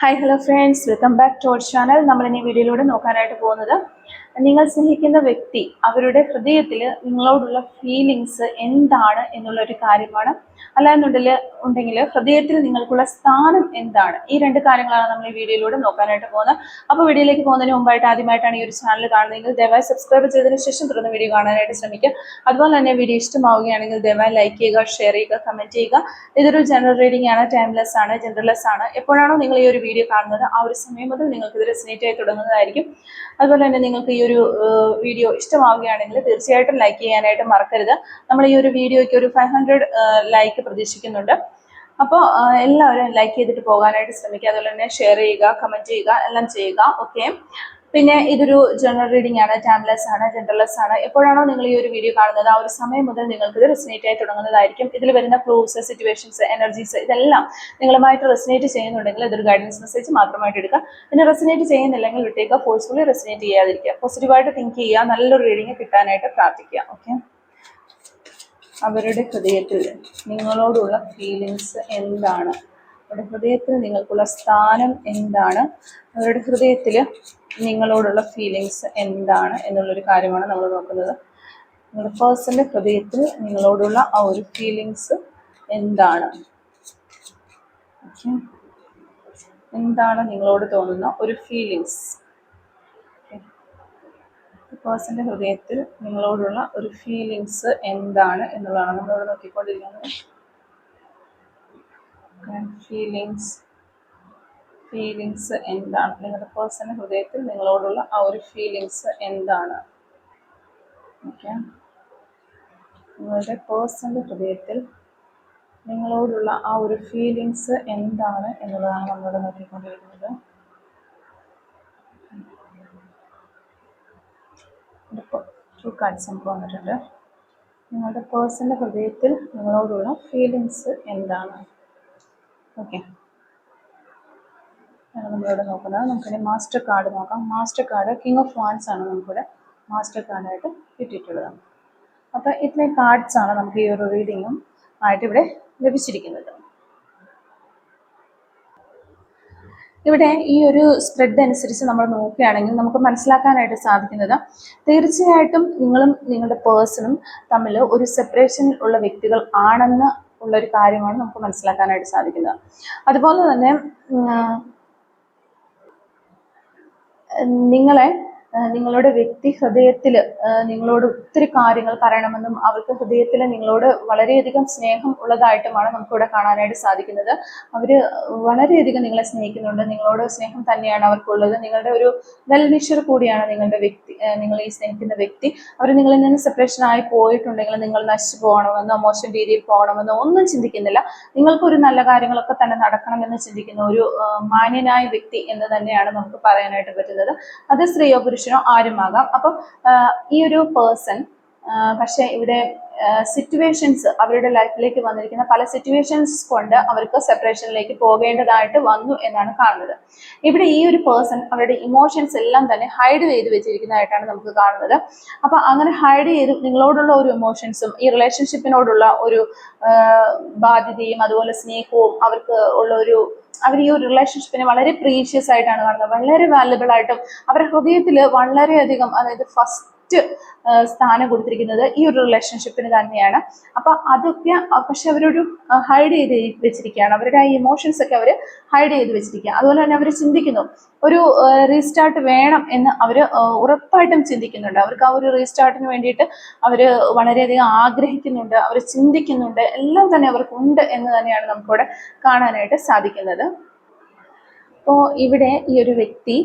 Hi hello friends, welcome back to our channel. നമ്മൾ ഇനി വീഡിയോയിലൂടെ നോക്കാനായിട്ട് പോകുന്നത് നിങ്ങൾ സ്നേഹിക്കുന്ന വ്യക്തി അവരുടെ ഹൃദയത്തിൽ നിങ്ങളോടുള്ള ഫീലിങ്സ് എന്താണ് എന്നുള്ളൊരു കാര്യമാണ്. അല്ലാന്നുണ്ടെങ്കിൽ ഹൃദയത്തിൽ നിങ്ങൾക്കുള്ള സ്ഥാനം എന്താണ്, ഈ രണ്ട് കാര്യങ്ങളാണ് നമ്മൾ ഈ വീഡിയോയിലൂടെ നോക്കാനായിട്ട് പോകുന്നത്. അപ്പോൾ വീഡിയോയിലേക്ക് പോകുന്നതിന് മുമ്പായിട്ട് ആദ്യമായിട്ടാണ് ഈ ഒരു ചാനൽ കാണുന്നതെങ്കിൽ ദയവായി സബ്സ്ക്രൈബ് ചെയ്തതിനു ശേഷം തുടർന്ന് വീഡിയോ കാണാനായിട്ട് ശ്രമിക്കുക. അതുപോലെ തന്നെ വീഡിയോ ഇഷ്ടമാവുകയാണെങ്കിൽ ദയവായി ലൈക്ക് ചെയ്യുക, ഷെയർ ചെയ്യുക, കമൻറ്റ് ചെയ്യുക. ഇതൊരു ജനറൽ റീഡിംഗ് ആണ്, ടൈംലെസ് ആണ്, ജനറൽലെസ് ആണ്. എപ്പോഴാണോ നിങ്ങൾ ഈ ഒരു വീഡിയോ കാണുന്നത് ആ ഒരു സമയം മുതൽ നിങ്ങൾക്ക് ഇത് റെസൊനേറ്റ് ആയി തുടങ്ങുന്നതായിരിക്കും. അതുപോലെ തന്നെ നിങ്ങൾക്ക് ഈ ഒരു വീഡിയോ ഇഷ്ടമാവുകയാണെങ്കിൽ തീർച്ചയായിട്ടും ലൈക്ക് ചെയ്യാനായിട്ട് മറക്കരുത്. നമ്മൾ ഈ ഒരു വീഡിയോയ്ക്ക് ഒരു 500 ലൈക്ക് പ്രതീക്ഷിക്കുന്നുണ്ട്. അപ്പോൾ എല്ലാവരും ലൈക്ക് ചെയ്തിട്ട് പോകാനായിട്ട് ശ്രമിക്കുക. അതുപോലെ തന്നെ ഷെയർ ചെയ്യുക, കമൻറ്റ് ചെയ്യുക, എല്ലാം ചെയ്യുക. ഓക്കെ. പിന്നെ ഇതൊരു ജനറൽ റീഡിംഗ് ആണ്, ടൈംലെസ് ആണ്, ജനറൽലെസ് ആണ്. എപ്പോഴാണോ നിങ്ങൾ ഈ ഒരു വീഡിയോ കാണുന്നത് ആ ഒരു സമയം മുതൽ നിങ്ങൾക്ക് ഇത് റെസൊനേറ്റ് ആയി തുടങ്ങുന്നതായിരിക്കും. ഇതിൽ വരുന്ന ക്ലൂസ്, സിറ്റുവേഷൻസ്, എനർജീസ് ഇതെല്ലാം നിങ്ങളുമായിട്ട് റെസൊനേറ്റ് ചെയ്യുന്നുണ്ടെങ്കിൽ ഇതൊരു ഗൈഡൻസ് മെസ്സേജ് മാത്രമായിട്ട് എടുക്കുക. പിന്നെ റെസൊനേറ്റ് ചെയ്യുന്നില്ലെങ്കിൽ വിട്ടേക്കുക, ഫോഴ്സ്ഫുള്ളി റെസൊനേറ്റ് ചെയ്യാതിരിക്കുക. പോസിറ്റീവായിട്ട് തിങ്ക് ചെയ്യുക, നല്ലൊരു റീഡിംഗ് കിട്ടാനായിട്ട് പ്രാർത്ഥിക്കുക. ഓക്കെ. അവരുടെ ഹൃദയത്തിൽ നിങ്ങളോടുള്ള ഫീലിങ്സ് എന്താണ്, അവരുടെ ഹൃദയത്തിൽ നിങ്ങൾക്കുള്ള സ്ഥാനം എന്താണ്, അവരുടെ ഹൃദയത്തിൽ നിങ്ങളോടുള്ള ഫീലിങ്സ് എന്താണ് എന്നുള്ളൊരു കാര്യമാണ് നമ്മൾ നോക്കുന്നത്. നിങ്ങളുടെ പേഴ്സൻ്റെ ഹൃദയത്തിൽ നിങ്ങളോടുള്ള ആ ഒരു ഫീലിങ്സ് എന്താണ്, എന്താണ് നിങ്ങളോട് തോന്നുന്ന ഒരു ഫീലിങ്സ്. പേഴ്സൻ്റെ ഹൃദയത്തിൽ നിങ്ങളോടുള്ള ഒരു ഫീലിങ്സ് എന്താണ് എന്നുള്ളതാണ് നമ്മളിവിടെ നോക്കിക്കൊണ്ടിരിക്കുന്നത്. ഫീലിങ്സ് എന്താണ്, നിങ്ങളുടെ പേഴ്സൻ്റെ ഹൃദയത്തിൽ നിങ്ങളോടുള്ള ആ ഒരു ഫീലിങ്സ് എന്താണ്. ഓക്കെ. നിങ്ങളുടെ പേഴ്സൻ്റെ ഹൃദയത്തിൽ നിങ്ങളോടുള്ള ആ ഒരു ഫീലിങ്സ് എന്താണ് എന്നുള്ളതാണ് നമ്മളിവിടെ നോക്കിക്കൊണ്ടിരിക്കുന്നത്. ടു കാർഡ്സ് നമുക്ക് വന്നിട്ടുണ്ട്. നിങ്ങളുടെ പേഴ്സൻ്റെ ഹൃദയത്തിൽ നിങ്ങളോടുള്ള ഫീലിങ്സ് എന്താണ്. ഓക്കെ, നമ്മളിവിടെ നോക്കുന്നത്. നമുക്കിനി മാസ്റ്റർ കാർഡ് നോക്കാം. Master card king of wands ആണ് നമുക്കിവിടെ മാസ്റ്റർ കാർഡായിട്ട് കിട്ടിയിട്ടുള്ളത്. അപ്പോൾ ഇത്രയും കാർഡ്സ് ആണ് നമുക്ക് ഈ ഒരു റീഡിങ്ങും ആയിട്ട് ഇവിടെ ലഭിച്ചിരിക്കുന്നത്. ഇവിടെ ഈ ഒരു സ്പ്രെഡ് അനുസരിച്ച് നമ്മൾ നോക്കുകയാണെങ്കിൽ നമുക്ക് മനസ്സിലാക്കാനായിട്ട് സാധിക്കുന്നത് തീർച്ചയായിട്ടും നിങ്ങളും നിങ്ങളുടെ പേഴ്സണും തമ്മിൽ ഒരു സെപ്പറേഷൻ ഉള്ള വ്യക്തികൾ ആണെന്ന് ഉള്ളൊരു കാര്യമാണ് നമുക്ക് മനസ്സിലാക്കാനായിട്ട് സാധിക്കുന്നത്. അതുപോലെ തന്നെ നിങ്ങളുടെ വ്യക്തി ഹൃദയത്തിൽ നിങ്ങളോട് ഒത്തിരി കാര്യങ്ങൾ പറയണമെന്നും അവർക്ക് ഹൃദയത്തിൽ നിങ്ങളോട് വളരെയധികം സ്നേഹം ഉള്ളതായിട്ടുമാണ് നമുക്കിവിടെ കാണാനായിട്ട് സാധിക്കുന്നത്. അവർ വളരെയധികം നിങ്ങളെ സ്നേഹിക്കുന്നുണ്ട്, നിങ്ങളോട് സ്നേഹം തന്നെയാണ് അവർക്കുള്ളത്. നിങ്ങളുടെ ഒരു വെൽ വിഷർ കൂടിയാണ് നിങ്ങളുടെ വ്യക്തി, നിങ്ങൾ ഈ സ്നേഹിക്കുന്ന വ്യക്തി. അവർ നിങ്ങളിൽ നിന്ന് സെപ്പറേഷൻ ആയി പോയിട്ടുണ്ടെങ്കിൽ നിങ്ങൾ നശിച്ചു പോകണമെന്നോ മോശം രീതിയിൽ പോകണമെന്നോ ഒന്നും ചിന്തിക്കുന്നില്ല. നിങ്ങൾക്കൊരു നല്ല കാര്യങ്ങളൊക്കെ തന്നെ നടക്കണമെന്ന് ചിന്തിക്കുന്ന ഒരു മാന്യനായ വ്യക്തി എന്ന് തന്നെയാണ് നമുക്ക് പറയാനായിട്ട് പറ്റുന്നത്. അത് സ്ത്രീയോ പുരുഷനോ ആരുമാകാം. അപ്പം ഈ ഒരു പേഴ്സൺ പക്ഷെ ഇവിടെ സിറ്റുവേഷൻസ്, അവരുടെ ലൈഫിലേക്ക് വന്നിരിക്കുന്ന പല സിറ്റുവേഷൻസ് കൊണ്ട് അവർക്ക് സെപ്പറേഷനിലേക്ക് പോകേണ്ടതായിട്ട് വന്നു എന്നാണ് കാണുന്നത്. ഇവിടെ ഈ ഒരു പേഴ്സൺ അവരുടെ ഇമോഷൻസ് എല്ലാം തന്നെ ഹൈഡ് ചെയ്ത് വെച്ചിരിക്കുന്നതായിട്ടാണ് നമുക്ക് കാണുന്നത്. അപ്പൊ അങ്ങനെ ഹൈഡ് ചെയ്ത് നിങ്ങളോടുള്ള ഒരു ഇമോഷൻസും ഈ റിലേഷൻഷിപ്പിനോടുള്ള ഒരു ബാധ്യതയും അതുപോലെ സ്നേഹവും അവർക്ക് ഉള്ള അവർ ഈ ഒരു റിലേഷൻഷിപ്പിനെ വളരെ പ്രീഷ്യസ് ആയിട്ടാണ് കാണുന്നത്, വളരെ വാല്യുബിൾ ആയിട്ടും അവരുടെ ഹൃദയത്തിൽ വളരെയധികം, അതായത് ഫസ്റ്റ് സ്ഥാനം കൊടുത്തിരിക്കുന്നത് ഈ ഒരു റിലേഷൻഷിപ്പിന് തന്നെയാണ്. അപ്പൊ അതൊക്കെ പക്ഷെ അവരൊരു ഹൈഡ് ചെയ്ത് വെച്ചിരിക്കുകയാണ്. അവരുടെ ആ ഇമോഷൻസ് ഒക്കെ അവർ ഹൈഡ് ചെയ്ത് വെച്ചിരിക്കുക. അതുപോലെ തന്നെ അവർ ചിന്തിക്കുന്നു ഒരു റീസ്റ്റാർട്ട് വേണം എന്ന് അവർ ഉറപ്പായിട്ടും ചിന്തിക്കുന്നുണ്ട്. അവർക്ക് ആ ഒരു റീസ്റ്റാർട്ടിന് വേണ്ടിയിട്ട് അവർ വളരെയധികം ആഗ്രഹിക്കുന്നുണ്ട്, അവർ ചിന്തിക്കുന്നുണ്ട്, എല്ലാം തന്നെ അവർക്കുണ്ട് എന്ന് തന്നെയാണ് നമുക്കിവിടെ കാണാനായിട്ട് സാധിക്കുന്നത്. അപ്പോൾ ഇവിടെ ഈ ഒരു വ്യക്തി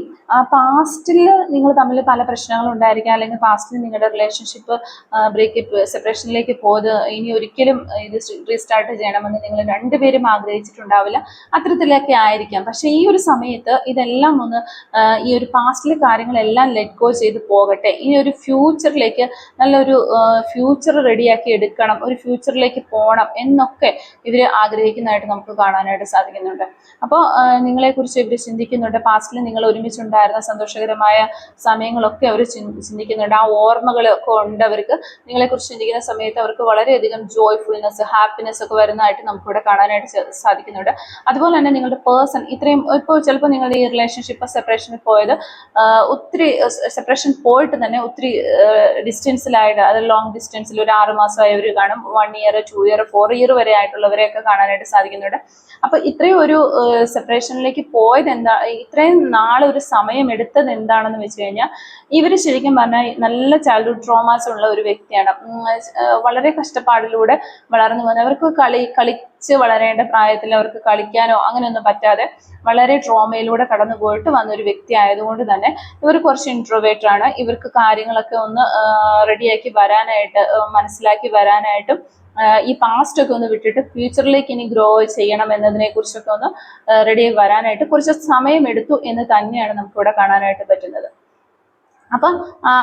പാസ്റ്റിൽ നിങ്ങൾ തമ്മിൽ പല പ്രശ്നങ്ങളും ഉണ്ടായിരിക്കാം, അല്ലെങ്കിൽ പാസ്റ്റിൽ നിങ്ങളുടെ റിലേഷൻഷിപ്പ് ബ്രേക്കപ്പ്, സെപ്പറേഷനിലേക്ക് പോയത് ഇനി ഒരിക്കലും ഇത് റീസ്റ്റാർട്ട് ചെയ്യണമെന്ന് നിങ്ങൾ രണ്ടുപേരും ആഗ്രഹിച്ചിട്ടുണ്ടാവില്ല. അത്തരത്തിലൊക്കെ ആയിരിക്കാം. പക്ഷേ ഈ ഒരു സമയത്ത് ഇതെല്ലാം ഒന്ന് ഈ ഒരു പാസ്റ്റിലെ കാര്യങ്ങളെല്ലാം ലെറ്റ് ഗോ ചെയ്ത് പോകട്ടെ. ഈ ഒരു ഫ്യൂച്ചറിലേക്ക് നല്ലൊരു ഫ്യൂച്ചർ റെഡിയാക്കി എടുക്കണം, ഒരു ഫ്യൂച്ചറിലേക്ക് പോകണം എന്നൊക്കെ ഇവർ ആഗ്രഹിക്കുന്നതായിട്ട് നമുക്ക് കാണാനായിട്ട് സാധിക്കുന്നുണ്ട്. അപ്പോൾ നിങ്ങളെക്കുറിച്ച് ഇവർ ചിന്തിക്കുന്നുണ്ട്. പാസ്റ്റിൽ നിങ്ങൾ ഒരുമിച്ചുണ്ടായിരുന്ന സന്തോഷകരമായ സമയങ്ങളൊക്കെ അവർ ചിന്തിക്കുന്നുണ്ട്. ആ ഓർമ്മകളൊക്കെ ഉണ്ട് അവർക്ക്. നിങ്ങളെക്കുറിച്ച് ചിന്തിക്കുന്ന സമയത്ത് അവർക്ക് വളരെയധികം ജോയ്ഫുൾനെസ്, ഹാപ്പിനെസ് ഒക്കെ വരുന്നതായിട്ട് നമുക്കിവിടെ കാണാനായിട്ട് സാധിക്കുന്നുണ്ട്. അതുപോലെ തന്നെ നിങ്ങളുടെ പേഴ്സൺ ഇത്രയും ഇപ്പോൾ ചിലപ്പോൾ നിങ്ങളുടെ ഈ റിലേഷൻഷിപ്പ് സെപ്പറേഷനിൽ പോയത് ഒത്തിരി സെപ്പറേഷൻ പോയിട്ട് തന്നെ ഒത്തിരി ഡിസ്റ്റൻസിലായിട്ട്, അത് ലോങ് ഡിസ്റ്റൻസിൽ ഒരു 6 മാസമായവർ കാണും, 1 ഇയർ, 2 ഇയർ, 4 ഇയർ വരെ ആയിട്ടുള്ളവരെയൊക്കെ കാണാനായിട്ട് സാധിക്കുന്നുണ്ട്. അപ്പൊ ഇത്രയും ഒരു സെപ്പറേഷനിലേക്ക് പോയത് എന്താ, ഇത്രയും നാളൊരു സമയം എടുത്തത് എന്താണെന്ന് വെച്ച് കഴിഞ്ഞാൽ ഇവര് ശരിക്കും പറഞ്ഞാൽ നല്ല ചൈൽഡ്ഹുഡ് ട്രോമാസ് ഉള്ള ഒരു വ്യക്തിയാണ്. വളരെ കഷ്ടപ്പാടിലൂടെ വളർന്നു വന്നത്. അവർക്ക് കളിച്ച് വളരേണ്ട പ്രായത്തിൽ അവർക്ക് കളിക്കാനോ അങ്ങനെയൊന്നും പറ്റാതെ വളരെ ട്രോമയിലൂടെ കടന്നു പോയിട്ട് വന്നൊരു വ്യക്തി ആയതുകൊണ്ട് തന്നെ ഇവർ കുറച്ച് ഇൻട്രോവേർട്ട് ആണ്. ഇവർക്ക് കാര്യങ്ങളൊക്കെ ഒന്ന് റെഡിയാക്കി വരാനായിട്ട്, മനസ്സിലാക്കി വരാനായിട്ടും ഈ പാസ്റ്റ് ഒക്കെ ഒന്ന് വിട്ടിട്ട് ഫ്യൂച്ചറിലേക്ക് ഇനി ഗ്രോ ചെയ്യണം എന്നതിനെ കുറിച്ചൊക്കെ ഒന്ന് റെഡിയായി വരാനായിട്ട് കുറച്ച് സമയം എടുത്തു എന്ന് തന്നെയാണ് നമുക്കിവിടെ കാണാനായിട്ട് പറ്റുന്നത്. അപ്പം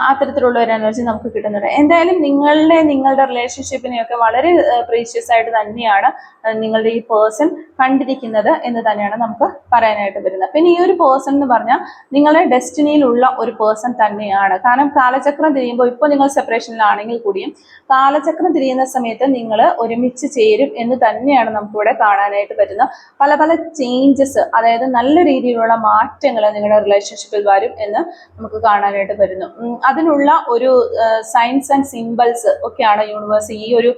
അത്തരത്തിലുള്ള ഒരു എനർജി നമുക്ക് കിട്ടുന്നുണ്ട്. എന്തായാലും നിങ്ങളുടെ റിലേഷൻഷിപ്പിനെയൊക്കെ വളരെ പ്രീഷ്യസ് ആയിട്ട് തന്നെയാണ് നിങ്ങളുടെ ഈ പേഴ്സൺ കണ്ടിരിക്കുന്നത് എന്ന് തന്നെയാണ് നമുക്ക് പറയാനായിട്ട് വരുന്നത്. പിന്നെ ഈ ഒരു പേഴ്സൺ എന്ന് പറഞ്ഞാൽ നിങ്ങളുടെ ഡെസ്റ്റിനിയിലുള്ള ഒരു പേഴ്സൺ തന്നെയാണ്. കാരണം കാലചക്രം തിരിയുമ്പോൾ ഇപ്പോൾ നിങ്ങൾ സെപ്പറേഷനിലാണെങ്കിൽ കൂടിയും കാലചക്രം തിരിയുന്ന സമയത്ത് നിങ്ങൾ ഒരുമിച്ച് ചേരും എന്ന് തന്നെയാണ് നമുക്കിവിടെ കാണാനായിട്ട് പറ്റുന്നത്. പല പല ചേഞ്ചസ്, അതായത് നല്ല രീതിയിലുള്ള മാറ്റങ്ങൾ നിങ്ങളുടെ റിലേഷൻഷിപ്പിൽ വരും എന്ന് നമുക്ക് കാണാനായിട്ട് വരുന്നു. അതിനുള്ള ഒരു സയൻസ് ആൻഡ് സിംബൽസ് ഒക്കെയാണ് യൂണിവേഴ്സ് ഈ ഒരു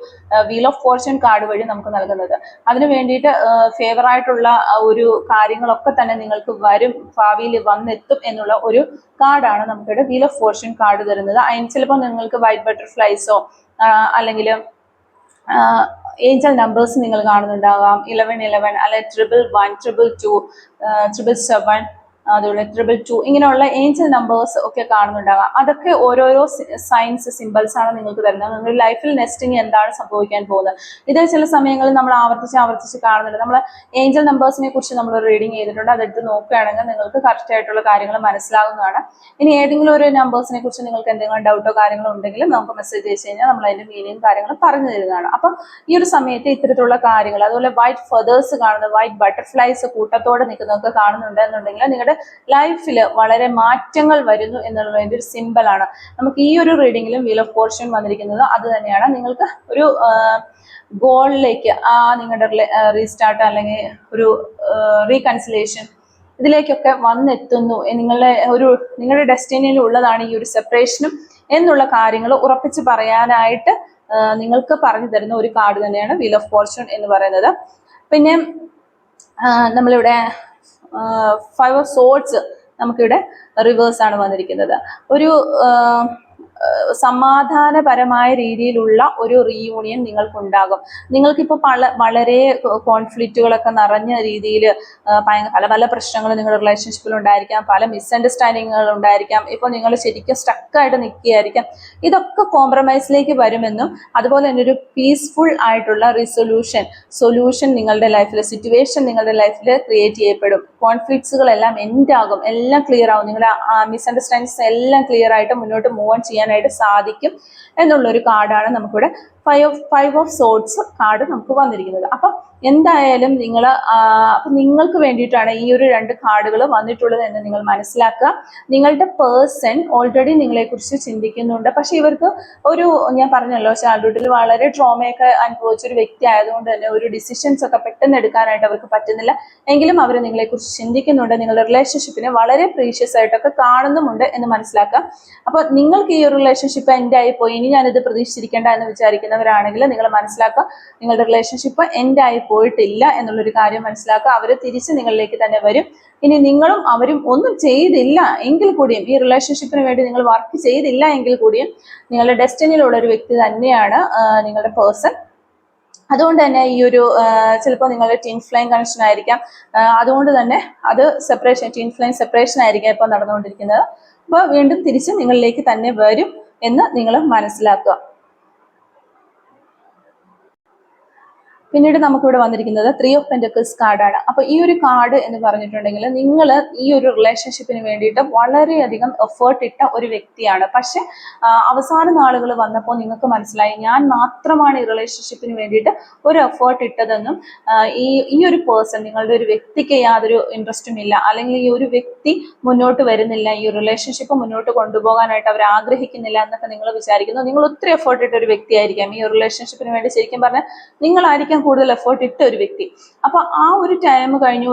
വീൽ ഓഫ് ഫോർച്യൂൺ കാർഡ് വഴി നമുക്ക് നൽകുന്നത്. അതിനു വേണ്ടിയിട്ട് ഫേവർ ആയിട്ടുള്ള ഒരു കാര്യങ്ങളൊക്കെ തന്നെ നിങ്ങൾക്ക് വരും, ഭാവിയിൽ വന്നെത്തും എന്നുള്ള ഒരു കാർഡാണ് നമുക്കിവിടെ വീൽ ഓഫ് ഫോർച്യൂൺ കാർഡ് തരുന്നത്. അതിന് ചിലപ്പോൾ നിങ്ങൾക്ക് വൈറ്റ് ബട്ടർഫ്ലൈസോ അല്ലെങ്കിൽ ഏഞ്ചൽ നമ്പേഴ്സ് നിങ്ങൾ കാണുന്നുണ്ടാകാം. 1111 അല്ലെ 111, 222, 777, അതുപോലെ 222 ഇങ്ങനെയുള്ള ഏഞ്ചൽ നമ്പേഴ്സ് ഒക്കെ കാണുന്നുണ്ടാകാം. അതൊക്കെ ഓരോരോ സയൻസ് സിംബൽസ് ആണ് നിങ്ങൾക്ക് തരുന്നത്. നിങ്ങളുടെ ലൈഫിൽ നെക്സ്റ്റ് എന്താണ് സംഭവിക്കാൻ പോകുന്നത്. ഇത് ചില സമയങ്ങളിൽ നമ്മൾ ആവർത്തിച്ച് കാണുന്നുണ്ട്. നമ്മൾ ഏഞ്ചൽ നമ്പേഴ്സിനെ കുറിച്ച് നമ്മൾ റീഡിങ് ചെയ്തിട്ടുണ്ട്. അതെടുത്ത് നോക്കുകയാണെങ്കിൽ നിങ്ങൾക്ക് കറക്റ്റ് ആയിട്ടുള്ള കാര്യങ്ങൾ മനസ്സിലാകുന്നതാണ്. ഇനി ഏതെങ്കിലും ഒരു നമ്പേഴ്സിനെ കുറിച്ച് നിങ്ങൾക്ക് എന്തെങ്കിലും ഡൗട്ടോ കാര്യങ്ങളോ ഉണ്ടെങ്കിലും നമുക്ക് മെസ്സേജ് അയച്ചു കഴിഞ്ഞാൽ നമ്മൾ അതിന്റെ മീനിങ് കാര്യങ്ങൾ പറഞ്ഞു തരുന്നതാണ്. അപ്പം ഈ ഒരു സമയത്ത് ഇത്തരത്തിലുള്ള കാര്യങ്ങൾ, അതുപോലെ വൈറ്റ് ഫെതേഴ്സ് കാണുന്നത്, വൈറ്റ് ബട്ടർഫ്ലൈസ് കൂട്ടത്തോടെ നിൽക്കുന്നതൊക്കെ കാണുന്നുണ്ട് എന്നുണ്ടെങ്കിൽ നിങ്ങളുടെ ലൈഫിൽ വളരെ മാറ്റങ്ങൾ വരുന്നു എന്നുള്ളതിന്റെ ഒരു സിമ്പിളാണ്. നമുക്ക് ഈ ഒരു റീഡിങ്ങിലും വീൽ ഓഫ് ഫോർച്യൂൺ വന്നിരിക്കുന്നത് അത് തന്നെയാണ്. നിങ്ങൾക്ക് ഒരു ഗോളിലേക്ക്, നിങ്ങളുടെ റീസ്റ്റാർട്ട് അല്ലെങ്കിൽ ഒരു റീകൺസിലേഷൻ ഇതിലേക്കൊക്കെ വന്നെത്തുന്നു, നിങ്ങളുടെ ഡെസ്റ്റിനിയിൽ ഉള്ളതാണ് ഈ ഒരു സെപ്പറേഷനും എന്നുള്ള കാര്യങ്ങൾ ഉറപ്പിച്ച് പറയാനായിട്ട് നിങ്ങൾക്ക് പറഞ്ഞു തരുന്ന ഒരു കാർഡ് തന്നെയാണ് വീൽ ഓഫ് ഫോർച്യൂൺ എന്ന് പറയുന്നത്. പിന്നെ നമ്മളിവിടെ 5 ഓഫ് സോർഡ്സ് നമുക്കിവിടെ റിവേഴ്സ് ആണ് വന്നിരിക്കുന്നത്. ഒരു സമാധാനപരമായ രീതിയിലുള്ള ഒരു റീയൂണിയൻ നിങ്ങൾക്കുണ്ടാകും. നിങ്ങൾക്കിപ്പോൾ വളരെ കോൺഫ്ലിക്റ്റുകളൊക്കെ നിറഞ്ഞ രീതിയിൽ പല പല പ്രശ്നങ്ങൾ നിങ്ങളുടെ റിലേഷൻഷിപ്പിൽ ഉണ്ടായിരിക്കാം, പല മിസ്അണ്ടർസ്റ്റാൻഡിങ്ങുകൾ ഉണ്ടായിരിക്കാം. ഇപ്പോൾ നിങ്ങൾ ശരിക്കും സ്റ്റക്കായിട്ട് നിൽക്കുകയായിരിക്കാം. ഇതൊക്കെ കോംപ്രമൈസിലേക്ക് വരുമെന്നും അതുപോലെ തന്നെ ഒരു പീസ്ഫുൾ ആയിട്ടുള്ള സൊല്യൂഷൻ നിങ്ങളുടെ ലൈഫിൽ, സിറ്റുവേഷൻ നിങ്ങളുടെ ലൈഫിൽ ക്രിയേറ്റ് ചെയ്യപ്പെടും. കോൺഫ്ലിക്ട്സുകളെല്ലാം എൻഡ് ആകും, എല്ലാം ക്ലിയർ ആകും. നിങ്ങളുടെ മിസ്അണ്ടർസ്റ്റാൻഡിങ്സ് എല്ലാം ക്ലിയർ ആയിട്ട് മുന്നോട്ട് മൂവ് ഓൺ ചെയ്യാനായിട്ട് സാധിക്കും എന്നുള്ളൊരു കാർഡാണ് നമുക്കിവിടെ 5 ഓഫ് സോർഡ്സ് കാർഡ് നമുക്ക് വന്നിരിക്കുന്നത്. അപ്പൊ എന്തായാലും നിങ്ങൾക്ക് വേണ്ടിയിട്ടാണ് ഈ ഒരു 2 കാർഡുകൾ വന്നിട്ടുള്ളത് എന്ന് നിങ്ങൾ മനസ്സിലാക്കുക. നിങ്ങളുടെ പേഴ്സൺ ഓൾറെഡി നിങ്ങളെക്കുറിച്ച് ചിന്തിക്കുന്നുണ്ട്. പക്ഷെ ഇവർക്ക് ഞാൻ പറഞ്ഞല്ലോ, ചൈൽഡ്ഹുഡിൽ വളരെ ട്രോമയൊക്കെ അനുഭവിച്ചൊരു വ്യക്തി ആയതുകൊണ്ട് തന്നെ ഒരു ഡിസിഷൻസ് ഒക്കെ പെട്ടെന്ന് എടുക്കാനായിട്ട് അവർക്ക് പറ്റുന്നില്ല. എങ്കിലും അവർ നിങ്ങളെക്കുറിച്ച് ചിന്തിക്കുന്നുണ്ട്. നിങ്ങളുടെ റിലേഷൻഷിപ്പിനെ വളരെ പ്രീഷ്യസ് ആയിട്ടൊക്കെ കാണുന്നുമുണ്ട് എന്ന് മനസ്സിലാക്കുക. അപ്പോൾ നിങ്ങൾക്ക് ഈ ഒരു റിലേഷൻഷിപ്പ് എൻഡ് ആയി പോയി, ഇനി ഞാനിത് പ്രതീക്ഷിച്ചിരിക്കേണ്ട എന്ന് വിചാരിക്കുന്നവരാണെങ്കിൽ നിങ്ങൾ മനസ്സിലാക്കുക, നിങ്ങളുടെ റിലേഷൻഷിപ്പ് എൻഡ് ആയി പോയിട്ടില്ല എന്നുള്ളൊരു കാര്യം മനസ്സിലാക്കുക. അവർ തിരിച്ച് നിങ്ങളിലേക്ക് തന്നെ വരും. ഇനി നിങ്ങളും അവരും ഒന്നും ചെയ്തില്ല എങ്കിൽ കൂടിയും, ഈ റിലേഷൻഷിപ്പിന് വേണ്ടി നിങ്ങൾ വർക്ക് ചെയ്തില്ല എങ്കിൽ കൂടിയും നിങ്ങളുടെ ഡെസ്റ്റിനിയിലുള്ള ഒരു വ്യക്തി തന്നെയാണ് നിങ്ങളുടെ പേഴ്സൺ. അതുകൊണ്ട് തന്നെ ഈ ഒരു ചിലപ്പോൾ നിങ്ങളുടെ ട്വിൻ ഫ്ലെയിം കണക്ഷൻ ആയിരിക്കാം. അതുകൊണ്ട് തന്നെ അത് ട്വിൻ ഫ്ലെയിം സെപ്പറേഷൻ ആയിരിക്കാം ഇപ്പോൾ നടന്നുകൊണ്ടിരിക്കുന്നത്. അപ്പോൾ വീണ്ടും തിരിച്ച് നിങ്ങളിലേക്ക് തന്നെ വരും എന്ന് നിങ്ങൾ മനസ്സിലാക്കുക. പിന്നീട് നമുക്കിവിടെ വന്നിരിക്കുന്നത് 3 ഓഫ് പെന്റക്കിൾസ് കാർഡാണ്. അപ്പൊ ഈ ഒരു കാർഡ് എന്ന് പറഞ്ഞിട്ടുണ്ടെങ്കിൽ നിങ്ങൾ ഈ ഒരു റിലേഷൻഷിപ്പിന് വേണ്ടിയിട്ട് വളരെയധികം എഫേർട്ട് ഇട്ട ഒരു വ്യക്തിയാണ്. പക്ഷെ അവസാന നാളുകൾ വന്നപ്പോൾ നിങ്ങൾക്ക് മനസ്സിലായി ഞാൻ മാത്രമാണ് ഈ റിലേഷൻഷിപ്പിന് വേണ്ടിയിട്ട് ഒരു എഫേർട്ട് ഇട്ടതെന്നും ഈ ഒരു പേഴ്സൺ, നിങ്ങളുടെ ഒരു വ്യക്തിക്ക് യാതൊരു ഇൻട്രസ്റ്റും ഇല്ല, അല്ലെങ്കിൽ ഈ ഒരു വ്യക്തി മുന്നോട്ട് വരുന്നില്ല, ഈ റിലേഷൻഷിപ്പ് മുന്നോട്ട് കൊണ്ടുപോകാനായിട്ട് അവർ ആഗ്രഹിക്കുന്നില്ല എന്നൊക്കെ നിങ്ങൾ വിചാരിക്കുന്നു. നിങ്ങൾ ഒത്തിരി എഫേർട്ട് ഇട്ട ഒരു വ്യക്തിയായിരിക്കാം ഈ റിലേഷൻഷിപ്പിന് വേണ്ടി. ശരിക്കും പറഞ്ഞാൽ നിങ്ങളായിരിക്കാം കൂടുതൽ എഫേർട്ട് ഇട്ട ഒരു വ്യക്തി. അപ്പൊ ആ ഒരു ടൈം കഴിഞ്ഞു,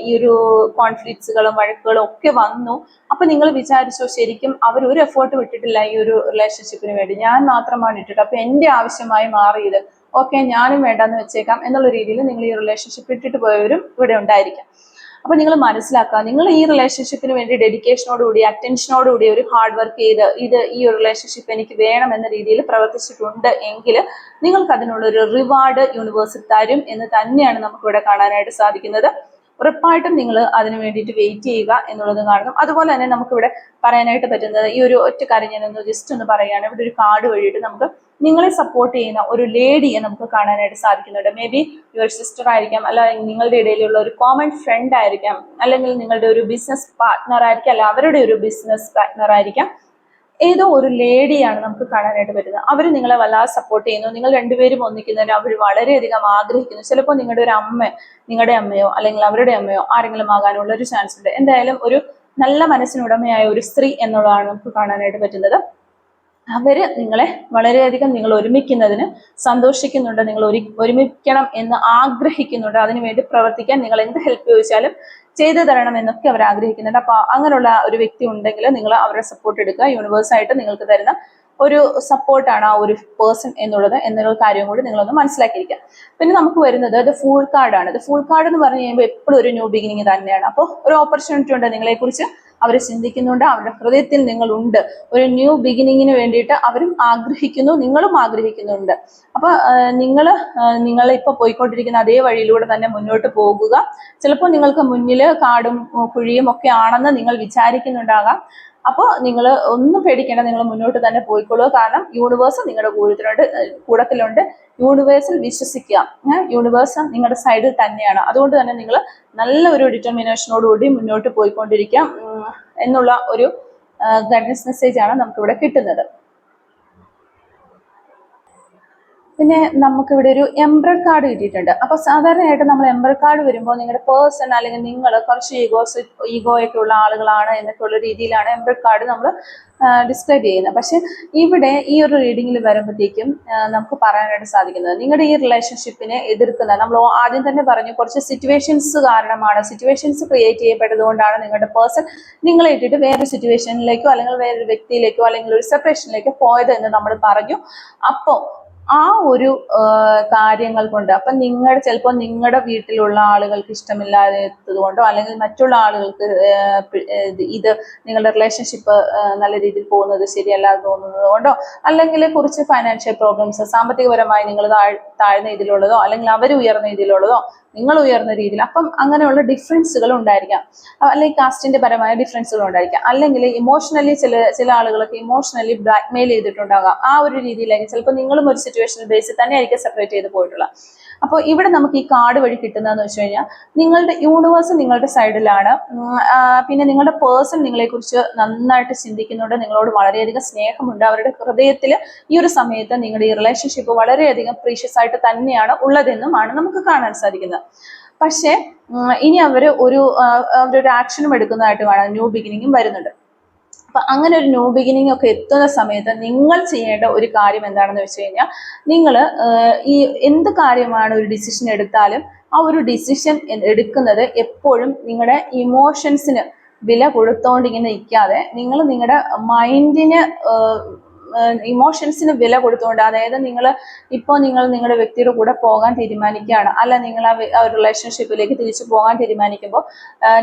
ഈ ഒരു കോൺഫ്ലിക്ട്സുകളും വഴക്കുകളും ഒക്കെ വന്നു. അപ്പൊ നിങ്ങൾ വിചാരിച്ചോ ശരിക്കും അവർ ഒരു എഫേർട്ട് വിട്ടിട്ടില്ല ഈ ഒരു റിലേഷൻഷിപ്പിന് വേണ്ടി, ഞാൻ മാത്രമാണ് ഇട്ടിട്ട്, അപ്പൊ എന്റെ ആവശ്യമായി മാറിയത്, ഓക്കെ ഞാനും വേണ്ടെന്ന് വെച്ചേക്കാം എന്നുള്ള രീതിയിൽ നിങ്ങൾ ഈ റിലേഷൻഷിപ്പ് ഇട്ടിട്ട് പോയവരും ഇവിടെ ഉണ്ടായിരിക്കാം. അപ്പൊ നിങ്ങൾ മനസ്സിലാക്കുക, നിങ്ങൾ ഈ റിലേഷൻഷിപ്പിന് വേണ്ടി ഡെഡിക്കേഷനോടുകൂടി അറ്റൻഷനോടുകൂടി ഒരു ഹാർഡ് വർക്ക് ചെയ്ത് ഈ ഒരു റിലേഷൻഷിപ്പ് എനിക്ക് വേണം എന്ന രീതിയിൽ പ്രവർത്തിച്ചിട്ടുണ്ട് എങ്കിൽ നിങ്ങൾക്ക് അതിനുള്ള ഒരു റിവാർഡ് യൂണിവേഴ്സ് തരും എന്ന് തന്നെയാണ് നമുക്കിവിടെ കാണാനായിട്ട് സാധിക്കുന്നത്. ഉറപ്പായിട്ടും നിങ്ങൾ അതിനു വേണ്ടിയിട്ട് വെയിറ്റ് ചെയ്യുക എന്നുള്ളത് കാണുന്നു. അതുപോലെ തന്നെ നമുക്കിവിടെ പറയാനായിട്ട് പറ്റുന്നത് ഈ ഒരു ഒറ്റ കാര്യം ഞാനൊന്ന് ജസ്റ്റ് ഒന്ന് പറയുകയാണ്. ഇവിടെ ഒരു കാർഡ് വഴിയിട്ട് നമുക്ക് നിങ്ങളെ സപ്പോർട്ട് ചെയ്യുന്ന ഒരു ലേഡിയെ നമുക്ക് കാണാനായിട്ട് സാധിക്കുന്നുണ്ട്. മേ ബി യുവർ സിസ്റ്റർ ആയിരിക്കാം, അല്ല നിങ്ങളുടെ ഇടയിലുള്ള ഒരു കോമൺ ഫ്രണ്ട് ആയിരിക്കാം, അല്ലെങ്കിൽ നിങ്ങളുടെ ഒരു ബിസിനസ് പാർട്ട്ണർ ആയിരിക്കാം, അല്ല അവരുടെ ഒരു ബിസിനസ് പാർട്ട്ണർ ആയിരിക്കാം. ഏതോ ഒരു ലേഡിയാണ് നമുക്ക് കാണാനായിട്ട് പറ്റുന്നത്. അവർ നിങ്ങളെ വല്ലാതെ സപ്പോർട്ട് ചെയ്യുന്നു. നിങ്ങൾ രണ്ടുപേരും ഒന്നിക്കുന്നതിന് അവർ വളരെയധികം ആഗ്രഹിക്കുന്നു. ചിലപ്പോൾ നിങ്ങളുടെ ഒരു അമ്മ, നിങ്ങളുടെ അമ്മയോ അല്ലെങ്കിൽ അവരുടെ അമ്മയോ ആരെങ്കിലും ആകാനുള്ള ഒരു ചാൻസ് ഉണ്ട്. എന്തായാലും ഒരു നല്ല മനസ്സിനുടമയായ ഒരു സ്ത്രീ എന്നുള്ളതാണ് നമുക്ക് കാണാനായിട്ട് പറ്റുന്നത്. അവര് നിങ്ങളെ വളരെയധികം നിങ്ങൾ ഒരുമിക്കുന്നതിന് സന്തോഷിക്കുന്നുണ്ട്, നിങ്ങൾ ഒരുമിക്കണം എന്ന് ആഗ്രഹിക്കുന്നുണ്ട്. അതിനുവേണ്ടി പ്രവർത്തിക്കാൻ നിങ്ങൾ എന്ത് ഹെൽപ്പ് ചോദിച്ചാലും ചെയ്തു തരണം എന്നൊക്കെ അവർ ആഗ്രഹിക്കുന്നുണ്ട്. അപ്പൊ അങ്ങനെയുള്ള ഒരു വ്യക്തി ഉണ്ടെങ്കിൽ നിങ്ങൾ അവരുടെ സപ്പോർട്ട് എടുക്കുക. യൂണിവേഴ്സായിട്ട് നിങ്ങൾക്ക് തരുന്ന ഒരു സപ്പോർട്ടാണ് ആ ഒരു പേഴ്സൺ എന്നുള്ള കാര്യം കൂടി നിങ്ങളൊന്ന് മനസ്സിലാക്കിയിരിക്കുക. പിന്നെ നമുക്ക് വരുന്നത് ഇത് ഫൂൾ കാർഡാണ്. ഇത് ഫൂൾ കാർഡ് എന്ന് പറഞ്ഞു കഴിയുമ്പോൾ എപ്പോഴും ഒരു ന്യൂ ബിഗിനിങ് തന്നെയാണ്. അപ്പോൾ ഒരു ഓപ്പർച്യൂണിറ്റി ഉണ്ട്, നിങ്ങളെ കുറിച്ച് അവർ ചിന്തിക്കുന്നുണ്ട്, അവരുടെ ഹൃദയത്തിൽ നിങ്ങളുണ്ട്. ഒരു ന്യൂ ബിഗിനിങ്ങിന് വേണ്ടിയിട്ട് അവരും ആഗ്രഹിക്കുന്നു, നിങ്ങളും ആഗ്രഹിക്കുന്നുണ്ട്. അപ്പൊ നിങ്ങൾ ഇപ്പൊ പോയിക്കൊണ്ടിരിക്കുന്ന അതേ വഴിയിലൂടെ തന്നെ മുന്നോട്ട് പോകുക. ചിലപ്പോൾ നിങ്ങൾക്ക് മുന്നിൽ കാടും കുഴിയും ഒക്കെ ആണെന്ന് നിങ്ങൾ വിചാരിക്കുന്നുണ്ടാകാം. അപ്പോൾ നിങ്ങൾ ഒന്നും പേടിക്കേണ്ട, നിങ്ങൾ മുന്നോട്ട് തന്നെ പോയിക്കൊള്ളുക. കാരണം യൂണിവേഴ്സ് നിങ്ങളുടെ കൂടത്തിലുണ്ട്. യൂണിവേഴ്സിൽ വിശ്വസിക്കുക. യൂണിവേഴ്സ് നിങ്ങളുടെ സൈഡിൽ തന്നെയാണ്. അതുകൊണ്ട് തന്നെ നിങ്ങൾ നല്ല ഒരു ഡിറ്റർമിനേഷനോടുകൂടി മുന്നോട്ട് പോയിക്കൊണ്ടിരിക്കാം എന്നുള്ള ഒരു ഗൈഡൻസ് മെസ്സേജ് ആണ് നമുക്കിവിടെ കിട്ടുന്നത്. പിന്നെ നമുക്കിവിടെ ഒരു എംബ്രർ കാർഡ് കിട്ടിയിട്ടുണ്ട്. അപ്പൊ സാധാരണയായിട്ട് നമ്മൾ എംബ്രർ കാർഡ് വരുമ്പോൾ നിങ്ങളുടെ പേഴ്സൺ അല്ലെങ്കിൽ നിങ്ങൾ കുറച്ച് ഈഗോയൊക്കെ ഉള്ള ആളുകളാണ് എന്നൊക്കെ ഉള്ള രീതിയിലാണ് എംബ്രർ കാർഡ് നമ്മൾ ഡിസ്ക്രൈബ് ചെയ്യുന്നത്. പക്ഷെ ഇവിടെ ഈ ഒരു റീഡിങ്ങിൽ വരുമ്പോഴത്തേക്കും നമുക്ക് പറയാനായിട്ട് സാധിക്കുന്നത് നിങ്ങളുടെ ഈ റിലേഷൻഷിപ്പിനെ എതിർക്കുന്ന, നമ്മൾ ആദ്യം തന്നെ പറഞ്ഞു, കുറച്ച് സിറ്റുവേഷൻസ് കാരണമാണ്, സിറ്റുവേഷൻസ് ക്രിയേറ്റ് ചെയ്യപ്പെട്ടത് കൊണ്ടാണ് നിങ്ങളുടെ പേഴ്സൺ നിങ്ങളെ ഇട്ടിട്ട് വേറൊരു സിറ്റുവേഷനിലേക്കോ അല്ലെങ്കിൽ വേറൊരു വ്യക്തിയിലേക്കോ അല്ലെങ്കിൽ ഒരു സെപ്പറേഷനിലേക്കോ പോയത് എന്ന് നമ്മൾ പറഞ്ഞു. അപ്പോൾ ആ ഒരു കാര്യങ്ങൾ കൊണ്ട്, അപ്പൊ ചിലപ്പോൾ നിങ്ങളുടെ വീട്ടിലുള്ള ആളുകൾക്ക് ഇഷ്ടമില്ലാത്തത് കൊണ്ടോ അല്ലെങ്കിൽ മറ്റുള്ള ആളുകൾക്ക് ഇത് നിങ്ങളുടെ റിലേഷൻഷിപ്പ് നല്ല രീതിയിൽ പോകുന്നത് ശരിയല്ലാതെ തോന്നുന്നത് കൊണ്ടോ, അല്ലെങ്കിൽ കുറച്ച് ഫൈനാൻഷ്യൽ പ്രോബ്ലംസ്, സാമ്പത്തികപരമായി നിങ്ങൾ താഴ്ന്ന ഇതിലുള്ളതോ അല്ലെങ്കിൽ അവർ ഉയർന്ന ഇതിലുള്ളതോ നിങ്ങൾ ഉയർന്ന രീതിയിൽ, അപ്പം അങ്ങനെയുള്ള ഡിഫറൻസുകൾ ഉണ്ടായിരിക്കാം. അല്ലെങ്കിൽ കാസ്റ്റിന്റെ പരമായ ഡിഫറൻസുകൾ ഉണ്ടായിരിക്കാം. അല്ലെങ്കിൽ ഇമോഷണലി ചില ആളുകളൊക്കെ ഇമോഷണലി ബ്ലാക്ക്മെയിൽ ചെയ്തിട്ടുണ്ടാകാം. ആ ഒരു രീതിയിലേക്ക് ചിലപ്പോൾ നിങ്ങളും ഒരു സിറ്റുവേഷണൽ ബേസിൽ തന്നെ ആയിരിക്കും സെപ്പറേറ്റ് ചെയ്ത് പോയിട്ടുള്ള. അപ്പോൾ ഇവിടെ നമുക്ക് ഈ കാർഡ് വഴി കിട്ടുന്നതെന്ന് വെച്ച് കഴിഞ്ഞാൽ നിങ്ങളുടെ യൂണിവേഴ്സ് നിങ്ങളുടെ സൈഡിലാണ്. പിന്നെ നിങ്ങളുടെ പേഴ്സൺ നിങ്ങളെ കുറിച്ച് നന്നായിട്ട് ചിന്തിക്കുന്നുണ്ട്, നിങ്ങളോട് വളരെയധികം സ്നേഹമുണ്ട്. അവരുടെ ഹൃദയത്തിൽ ഈ ഒരു സമയത്ത് നിങ്ങളുടെ ഈ റിലേഷൻഷിപ്പ് വളരെയധികം പ്രീഷ്യസ് ആയിട്ട് തന്നെയാണ് ഉള്ളതെന്നുമാണ് നമുക്ക് കാണാൻ സാധിക്കുന്നത്. പക്ഷെ ഇനി അവരൊരു ആക്ഷനും എടുക്കുന്നതായിട്ട് കാണാം. ന്യൂ ബിഗിനിങ്ങും വരുന്നുണ്ട്. അപ്പൊ അങ്ങനെ ഒരു ന്യൂ ബിഗിനിങ് ഒക്കെ എത്തുന്ന സമയത്ത് നിങ്ങൾ ചെയ്യേണ്ട ഒരു കാര്യം എന്താണെന്ന് വെച്ച് കഴിഞ്ഞാൽ, നിങ്ങൾ ഈ എന്ത് കാര്യമാണ് ഒരു ഡിസിഷൻ എടുത്താലും ആ ഒരു ഡിസിഷൻ എടുക്കുന്നത് എപ്പോഴും നിങ്ങളുടെ ഇമോഷൻസിന് വില കൊടുത്തോണ്ട് ഇങ്ങനെ നിൽക്കാതെ നിങ്ങൾ നിങ്ങളുടെ മൈൻഡിന് ഇമോഷൻസിന് വില കൊടുത്തുകൊണ്ട്, അതായത് നിങ്ങൾ നിങ്ങളുടെ വ്യക്തിയുടെ കൂടെ പോകാൻ തീരുമാനിക്കുകയാണ്, അല്ല നിങ്ങൾ ആ ഒരു റിലേഷൻഷിപ്പിലേക്ക് തിരിച്ചു പോകാൻ തീരുമാനിക്കുമ്പോൾ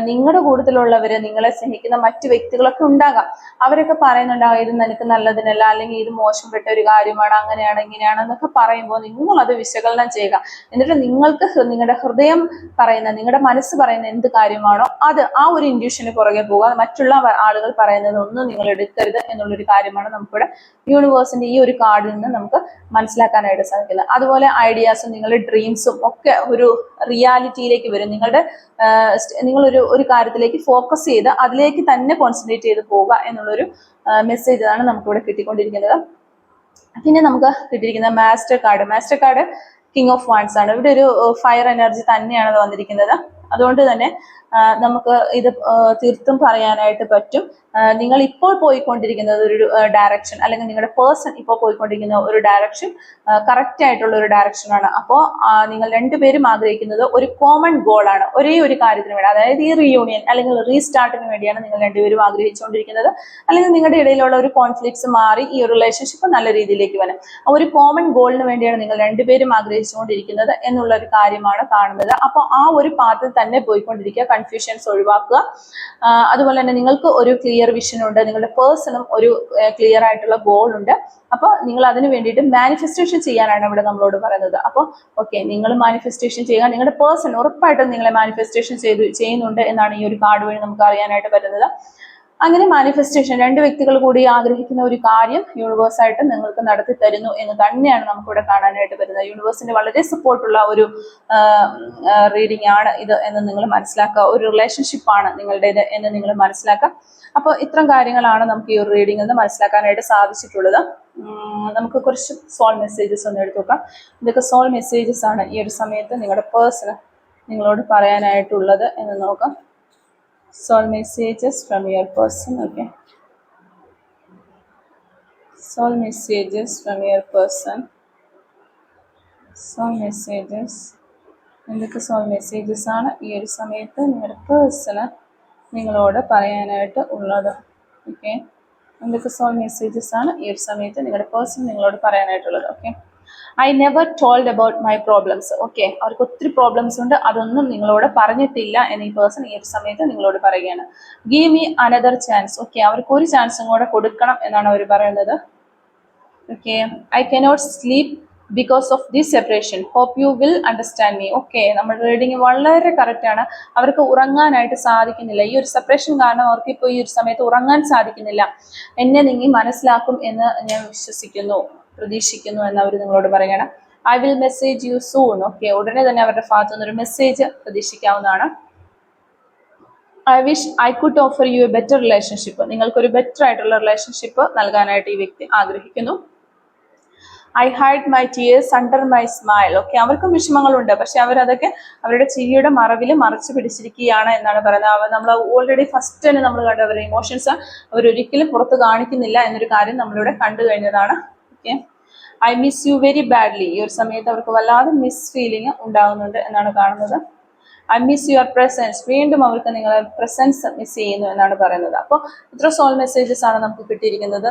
നിങ്ങളുടെ കൂട്ടത്തിലുള്ളവര്, നിങ്ങളെ സ്നേഹിക്കുന്ന മറ്റു വ്യക്തികളൊക്കെ ഉണ്ടാകാം. അവരൊക്കെ പറയുന്നുണ്ടാകും ഇത് നിനക്ക് നല്ലതിനല്ല, അല്ലെങ്കിൽ ഇത് മോശപ്പെട്ട ഒരു കാര്യമാണ്, അങ്ങനെയാണ് ഇങ്ങനെയാണ് എന്നൊക്കെ പറയുമ്പോൾ നിങ്ങൾ അത് വിശകലനം ചെയ്യുക. എന്നിട്ട് നിങ്ങൾക്ക് നിങ്ങളുടെ ഹൃദയം പറയുന്ന, നിങ്ങളുടെ മനസ്സ് പറയുന്ന എന്ത് കാര്യമാണോ അത് ആ ഒരു ഇൻഡ്യൂഷന് പുറകെ പോകുക. മറ്റുള്ള ആളുകൾ പറയുന്നത് ഒന്നും നിങ്ങൾ എടുക്കരുത് എന്നുള്ളൊരു കാര്യമാണ് നമുക്കിവിടെ യൂണിവേഴ്സിന്റെ ഈ ഒരു കാർഡിൽ നിന്ന് നമുക്ക് മനസ്സിലാക്കാനായിട്ട് സാധിക്കുന്നത്. അതുപോലെ ഐഡിയാസും നിങ്ങളുടെ ഡ്രീംസും ഒക്കെ ഒരു റിയാലിറ്റിയിലേക്ക് വരും. നിങ്ങളൊരു കാര്യത്തിലേക്ക് ഫോക്കസ് ചെയ്ത് അതിലേക്ക് തന്നെ കോൺസെൻട്രേറ്റ് ചെയ്ത് പോവുക എന്നുള്ളൊരു മെസ്സേജ് ആണ് നമുക്കിവിടെ കിട്ടിക്കൊണ്ടിരിക്കുന്നത്. പിന്നെ നമുക്ക് കിട്ടിയിരിക്കുന്ന master card king of wands ആണ്. ഇവിടെ ഒരു ഫയർ എനർജി തന്നെയാണ് വന്നിരിക്കുന്നത്. അതുകൊണ്ട് തന്നെ നമുക്ക് ഇത് തീർത്തും പറയാനായിട്ട് പറ്റും, നിങ്ങൾ ഇപ്പോൾ പോയിക്കൊണ്ടിരിക്കുന്നത് ഒരു ഡയറക്ഷൻ, അല്ലെങ്കിൽ നിങ്ങളുടെ പേഴ്സൺ ഇപ്പോൾ പോയിക്കൊണ്ടിരിക്കുന്ന ഒരു ഡയറക്ഷൻ കറക്റ്റ് ആയിട്ടുള്ള ഒരു ഡയറക്ഷൻ ആണ്. അപ്പോൾ നിങ്ങൾ രണ്ടുപേരും ആഗ്രഹിക്കുന്നത് ഒരു കോമൺ ഗോൾ ആണ്, ഒരേ ഒരു കാര്യത്തിന് വേണ്ടി, അതായത് ഈ റീയൂണിയൻ അല്ലെങ്കിൽ റീസ്റ്റാർട്ടിന് വേണ്ടിയാണ് നിങ്ങൾ രണ്ടുപേരും ആഗ്രഹിച്ചുകൊണ്ടിരിക്കുന്നത്. അല്ലെങ്കിൽ നിങ്ങളുടെ ഇടയിലുള്ള ഒരു കോൺഫ്ലിക്ട്സ് മാറി ഈ ഒരു റിലേഷൻഷിപ്പ് നല്ല രീതിയിലേക്ക് വരാം. ഒരു കോമൺ ഗോളിന് വേണ്ടിയാണ് നിങ്ങൾ രണ്ടുപേരും ആഗ്രഹിച്ചുകൊണ്ടിരിക്കുന്നത് എന്നുള്ള ഒരു കാര്യമാണ് കാണുന്നത്. അപ്പോൾ ആ ഒരു പാത്തിൽ തന്നെ പോയിക്കൊണ്ടിരിക്കുക, കൺഫ്യൂഷൻസ് ഒഴിവാക്കുക. അതുപോലെ തന്നെ നിങ്ങൾക്ക് ഒരു ക്ലിയർ വിഷൻ ഉണ്ട്, നിങ്ങളുടെ പേഴ്സണും ഒരു ക്ലിയർ ആയിട്ടുള്ള ഗോൾ ഉണ്ട്. അപ്പോൾ നിങ്ങൾ അതിന് വേണ്ടിയിട്ട് മാനിഫെസ്റ്റേഷൻ ചെയ്യാനാണ് ഇവിടെ നമ്മളോട് പറയുന്നത്. അപ്പോൾ ഓക്കെ, നിങ്ങൾ മാനിഫെസ്റ്റേഷൻ ചെയ്യുക, നിങ്ങളുടെ പേഴ്സൺ ഉറപ്പായിട്ടും നിങ്ങളെ മാനിഫെസ്റ്റേഷൻ ചെയ്യുന്നുണ്ട് എന്നാണ് ഈ ഒരു കാർഡ് വഴി നമുക്ക് അറിയാനായിട്ട് പറ്റുന്നത്. അങ്ങനെ മാനിഫെസ്റ്റേഷൻ, രണ്ട് വ്യക്തികൾ കൂടി ആഗ്രഹിക്കുന്ന ഒരു കാര്യം യൂണിവേഴ്സായിട്ട് നിങ്ങൾക്ക് നടത്തി തരുന്നു എന്ന് തന്നെയാണ് നമുക്കിവിടെ കാണാനായിട്ട് പറ്റുന്നത്. യൂണിവേഴ്സിന്റെ വളരെ സപ്പോർട്ടുള്ള ഒരു റീഡിംഗ് ആണ് ഇത് എന്ന് നിങ്ങൾ മനസ്സിലാക്കുക. ഒരു റിലേഷൻഷിപ്പാണ് നിങ്ങളുടേത് എന്ന് നിങ്ങൾ മനസ്സിലാക്കുക. അപ്പോൾ ഇത്തരം കാര്യങ്ങളാണ് നമുക്ക് ഈ ഒരു റീഡിംഗിൽ നിന്ന് മനസ്സിലാക്കാനായിട്ട് സാധിച്ചിട്ടുള്ളത്. നമുക്ക് കുറച്ച് സോൾ മെസ്സേജസ് ഒന്ന് എടുത്തു നോക്കാം. ഇതൊക്കെ സോൾ മെസ്സേജസ് ആണ് ഈ ഒരു സമയത്ത് നിങ്ങളുടെ പേഴ്സൺ നിങ്ങളോട് പറയാനായിട്ടുള്ളത് എന്ന് നോക്കാം. Soul messages from your person. Okay, soul messages from your person. Soul messages. എന്തൊക്കെ സോൾ മെസ്സേജസ് ആണ് ഈ ഒരു സമയത്ത് നിങ്ങളുടെ പേഴ്സണ് നിങ്ങളോട് പറയാനായിട്ട് ഉള്ളത്? ഓക്കെ, എന്തൊക്കെ സോൾ മെസ്സേജസ് ആണ് ഈ ഒരു സമയത്ത് നിങ്ങളുടെ പേഴ്സൺ നിങ്ങളോട് പറയാനായിട്ടുള്ളത്? Okay, I never told about my problems. Okay, അവർക്ക് ഒത്തിരി പ്രോബ്ലംസ് ഉണ്ട്, അതൊന്നും നിങ്ങളോട് പറഞ്ഞിട്ടില്ല എന്ന് ഈ പേഴ്സൺ ഈ ഒരു സമയത്ത് നിങ്ങളോട് പറയുകയാണ്. Give me another chance. Okay, അവർക്ക് ഒരു ചാൻസും കൂടെ കൊടുക്കണം എന്നാണ് അവർ പറയുന്നത്. Okay, I cannot sleep because of this separation, hope you will understand me. Okay, നമ്മുടെ റീഡിങ് വളരെ കറക്റ്റ് ആണ്. അവർക്ക് ഉറങ്ങാനായിട്ട് സാധിക്കുന്നില്ല, ഈ ഒരു സെപ്പറേഷൻ കാരണം അവർക്ക് ഇപ്പോൾ ഈ ഒരു സമയത്ത് ഉറങ്ങാൻ സാധിക്കുന്നില്ല. എന്നെ നിങ്ങൾ മനസ്സിലാക്കും എന്ന് ഞാൻ വിശ്വസിക്കുന്നു, പ്രതീക്ഷിക്കുന്നു എന്ന് അവർ നിങ്ങളോട് പറയണം. I will message you soon. Okay, ഉടനെ തന്നെ അവരുടെ ഭാഗത്തു നിന്നൊരു മെസ്സേജ് പ്രതീക്ഷിക്കാവുന്നതാണ്. I wish I could offer you a better relationship. നിങ്ങൾക്കൊരു ബെറ്റർ ആയിട്ടുള്ള റിലേഷൻഷിപ്പ് നൽകാനായിട്ട് ഈ വ്യക്തി ആഗ്രഹിക്കുന്നു. I hide my tears under my smile. Okay, അവർക്കും വിഷമങ്ങളുണ്ട്, പക്ഷെ അവരതൊക്കെ അവരുടെ ചിരിയുടെ മറവിൽ മറച്ചു പിടിച്ചിരിക്കുകയാണ് എന്നാണ് പറയുന്നത്. നമ്മൾ ഓൾറെഡി ഫസ്റ്റ് തന്നെ നമ്മൾ കണ്ട അവരുടെ ഇമോഷൻസ് അവരൊരിക്കലും പുറത്ത് കാണിക്കുന്നില്ല എന്നൊരു കാര്യം നമ്മളിവിടെ കണ്ടു കഴിഞ്ഞതാണ്. Okay, I miss you very badly. ഈ ഒരു സമയത്ത് അവർക്ക് വല്ലാതെ മിസ് ഫീലിംഗ് ഉണ്ടാകുന്നുണ്ട് എന്നാണ് കാണുന്നത്. I miss your presence. വീണ്ടും അവർക്ക് നിങ്ങളെ പ്രസൻസ് മിസ് ചെയ്യുന്നു എന്നാണ് പറയുന്നത്. അപ്പോൾ ഇത്ര സോൾ മെസ്സേജസ് ആണ് നമുക്ക് കിട്ടിയിരിക്കുന്നത്.